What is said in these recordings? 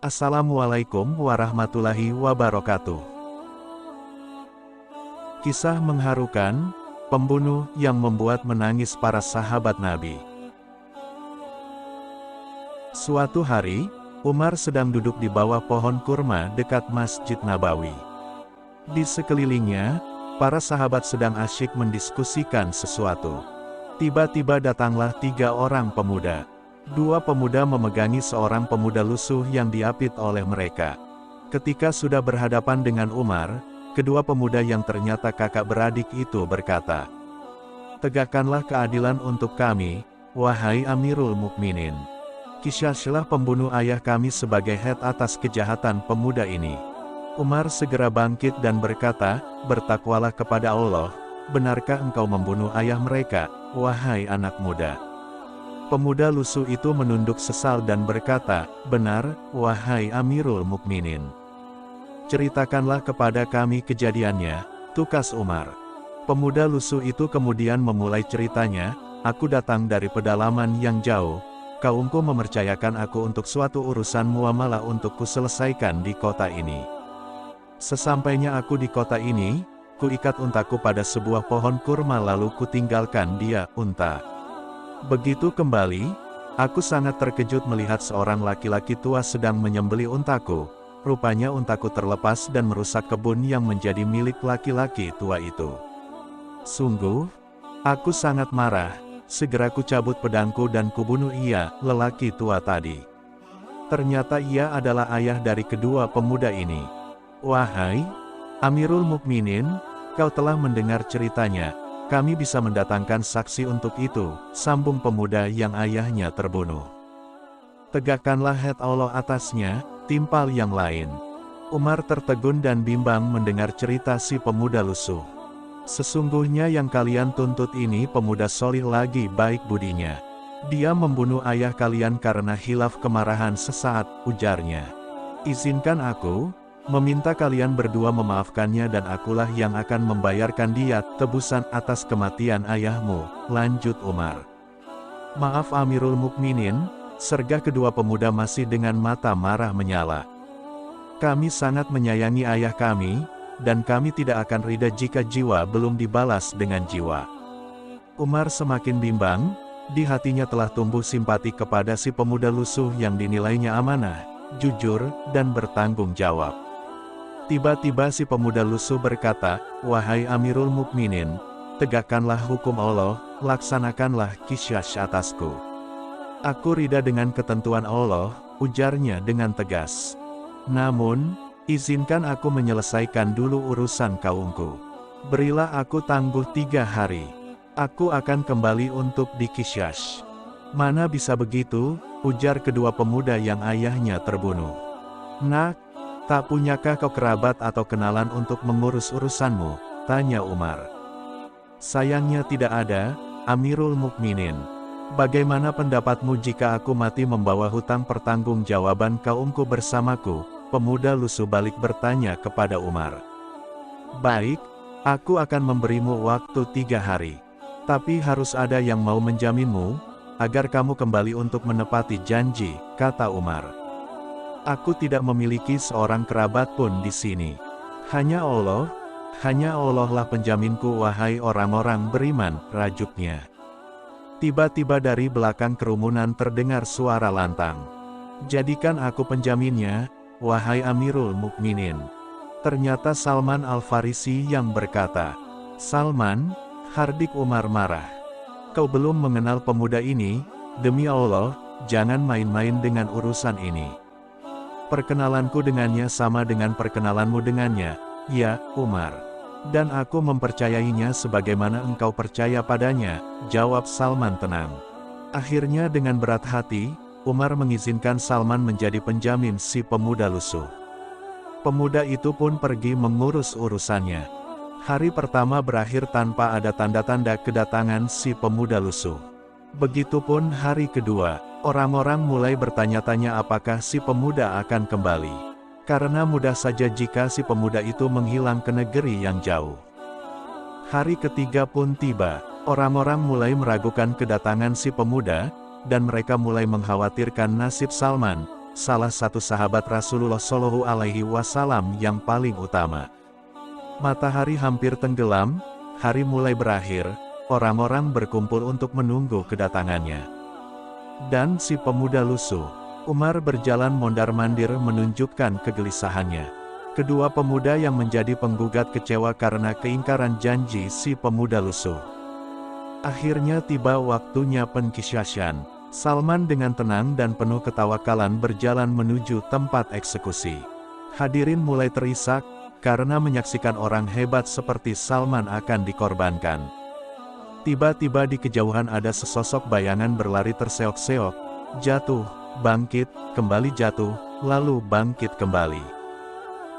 Assalamualaikum warahmatullahi wabarakatuh. Kisah mengharukan, pembunuh yang membuat menangis para sahabat Nabi. Suatu hari, Umar sedang duduk di bawah pohon kurma dekat Masjid Nabawi. Di sekelilingnya, para sahabat sedang asyik mendiskusikan sesuatu. Tiba-tiba datanglah 3 orang pemuda. 2 pemuda memegangi seorang pemuda lusuh yang diapit oleh mereka. Ketika sudah berhadapan dengan Umar, kedua pemuda yang ternyata kakak beradik itu berkata, "Tegakkanlah keadilan untuk kami, wahai Amirul Mukminin. Kisyashlah pembunuh ayah kami sebagai head atas kejahatan pemuda ini." Umar segera bangkit dan berkata, "Bertakwalah kepada Allah, benarkah engkau membunuh ayah mereka, wahai anak muda?" Pemuda lusuh itu menunduk sesal dan berkata, "Benar, wahai Amirul Mukminin. Ceritakanlah kepada kami kejadiannya," tukas Umar. Pemuda lusuh itu kemudian memulai ceritanya, "Aku datang dari pedalaman yang jauh. Kaumku mempercayakan aku untuk suatu urusan muamalah untuk kuselesaikan di kota ini. Sesampainya aku di kota ini, kuikat untaku pada sebuah pohon kurma lalu kutinggalkan dia, unta. Begitu kembali, aku sangat terkejut melihat seorang laki-laki tua sedang menyembelih untaku. Rupanya untaku terlepas dan merusak kebun yang menjadi milik laki-laki tua itu. Sungguh, aku sangat marah. Segera kucabut pedangku dan kubunuh ia, lelaki tua tadi. Ternyata ia adalah ayah dari kedua pemuda ini. Wahai Amirul Mukminin, kau telah mendengar ceritanya. Kami bisa mendatangkan saksi untuk itu," sambung pemuda yang ayahnya terbunuh. "Tegakkanlah had Allah atasnya," timpal yang lain. Umar tertegun dan bimbang mendengar cerita si pemuda lusuh. "Sesungguhnya yang kalian tuntut ini pemuda solih lagi baik budinya. Dia membunuh ayah kalian karena hilaf kemarahan sesaat," ujarnya. "Izinkan aku meminta kalian berdua memaafkannya dan akulah yang akan membayarkan diat tebusan atas kematian ayahmu," lanjut Umar. "Maaf Amirul Mukminin," sergah kedua pemuda masih dengan mata marah menyala. "Kami sangat menyayangi ayah kami, dan kami tidak akan ridha jika jiwa belum dibalas dengan jiwa." Umar semakin bimbang, di hatinya telah tumbuh simpati kepada si pemuda lusuh yang dinilainya amanah, jujur, dan bertanggung jawab. Tiba-tiba si pemuda lusuh berkata, "Wahai Amirul Mukminin, tegakkanlah hukum Allah, laksanakanlah qisas atasku. Aku ridha dengan ketentuan Allah," ujarnya dengan tegas. "Namun, izinkan aku menyelesaikan dulu urusan kaumku. Berilah aku tangguh 3 hari. Aku akan kembali untuk diqisas." "Mana bisa begitu," ujar kedua pemuda yang ayahnya terbunuh. "Nak, tak punyakah kau kerabat atau kenalan untuk mengurus urusanmu?" tanya Umar. "Sayangnya tidak ada, Amirul Mukminin. Bagaimana pendapatmu jika aku mati membawa hutang pertanggungjawaban kaumku bersamaku?" pemuda lusuh balik bertanya kepada Umar. "Baik, aku akan memberimu waktu 3 hari. Tapi harus ada yang mau menjaminmu, agar kamu kembali untuk menepati janji," kata Umar. "Aku tidak memiliki seorang kerabat pun di sini. Hanya Allah lah penjaminku wahai orang-orang beriman," rajuknya. Tiba-tiba dari belakang kerumunan terdengar suara lantang. "Jadikan aku penjaminnya, wahai Amirul Mukminin." Ternyata Salman Al-Farisi yang berkata. "Salman," hardik Umar marah. "Kau belum mengenal pemuda ini, demi Allah, jangan main-main dengan urusan ini. Perkenalanku dengannya sama dengan perkenalanmu dengannya, ya, Umar. Dan aku mempercayainya sebagaimana engkau percaya padanya," jawab Salman tenang. Akhirnya dengan berat hati, Umar mengizinkan Salman menjadi penjamin si pemuda lusuh. Pemuda itu pun pergi mengurus urusannya. Hari pertama berakhir tanpa ada tanda-tanda kedatangan si pemuda lusuh. Begitupun hari kedua, orang-orang mulai bertanya-tanya apakah si pemuda akan kembali. Karena mudah saja jika si pemuda itu menghilang ke negeri yang jauh. Hari ketiga pun tiba, orang-orang mulai meragukan kedatangan si pemuda, dan mereka mulai mengkhawatirkan nasib Salman, salah satu sahabat Rasulullah Shallallahu Alaihi Wasallam yang paling utama. Matahari hampir tenggelam, hari mulai berakhir, orang-orang berkumpul untuk menunggu kedatangannya. Dan si pemuda lusuh, Umar berjalan mondar-mandir menunjukkan kegelisahannya. Kedua pemuda yang menjadi penggugat kecewa karena keingkaran janji si pemuda lusuh. Akhirnya tiba waktunya penkisyasyan. Salman dengan tenang dan penuh ketawakalan berjalan menuju tempat eksekusi. Hadirin mulai terisak, karena menyaksikan orang hebat seperti Salman akan dikorbankan. Tiba-tiba di kejauhan ada sesosok bayangan berlari terseok-seok, jatuh, bangkit, kembali jatuh, lalu bangkit kembali.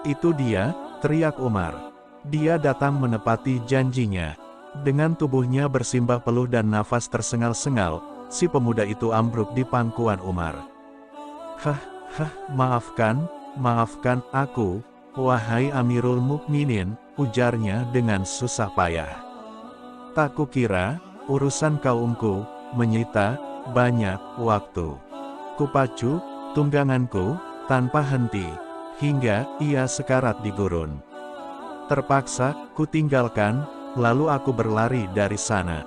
Itu dia, teriak Umar. Dia datang menepati janjinya. Dengan tubuhnya bersimbah peluh dan nafas tersengal-sengal, si pemuda itu ambruk di pangkuan Umar. Maafkan aku, wahai Amirul Mukminin, ujarnya dengan susah payah. Tak kukira, urusan kaumku, menyita banyak waktu. Kupacu, tungganganku, tanpa henti, hingga ia sekarat di gurun. Terpaksa, kutinggalkan, lalu aku berlari dari sana.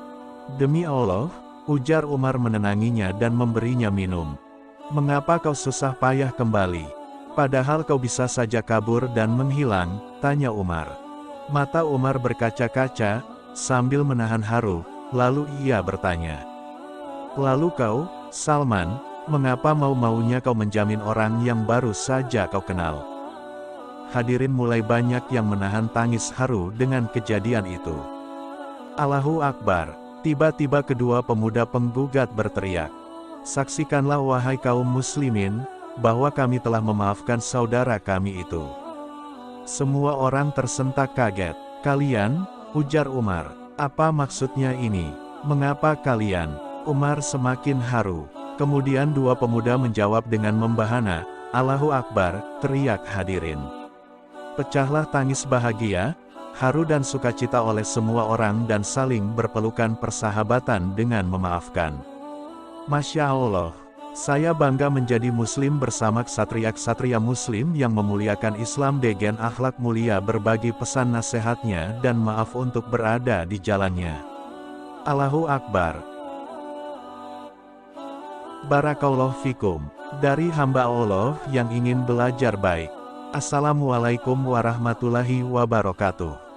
Demi Allah, ujar Umar menenanginya dan memberinya minum. Mengapa kau susah payah kembali? Padahal kau bisa saja kabur dan menghilang, tanya Umar. Mata Umar berkaca-kaca, sambil menahan haru, lalu ia bertanya. Lalu kau, Salman, mengapa mau-maunya kau menjamin orang yang baru saja kau kenal? Hadirin mulai banyak yang menahan tangis haru dengan kejadian itu. Allahu Akbar, tiba-tiba kedua pemuda penggugat berteriak. Saksikanlah wahai kaum muslimin, bahwa kami telah memaafkan saudara kami itu. Semua orang tersentak kaget. Kalian, ujar Umar, apa maksudnya ini? Mengapa kalian? Umar semakin haru. Kemudian dua pemuda menjawab dengan membahana, Allahu Akbar, teriak hadirin. Pecahlah tangis bahagia, haru dan sukacita oleh semua orang dan saling berpelukan persahabatan dengan memaafkan. Masya Allah, saya bangga menjadi muslim bersama ksatria-ksatria muslim yang memuliakan Islam dengan akhlak mulia, berbagi pesan nasihatnya dan maaf untuk berada di jalannya. Allahu Akbar. Barakallahu fikum. Dari hamba Allah yang ingin belajar baik. Assalamualaikum warahmatullahi wabarakatuh.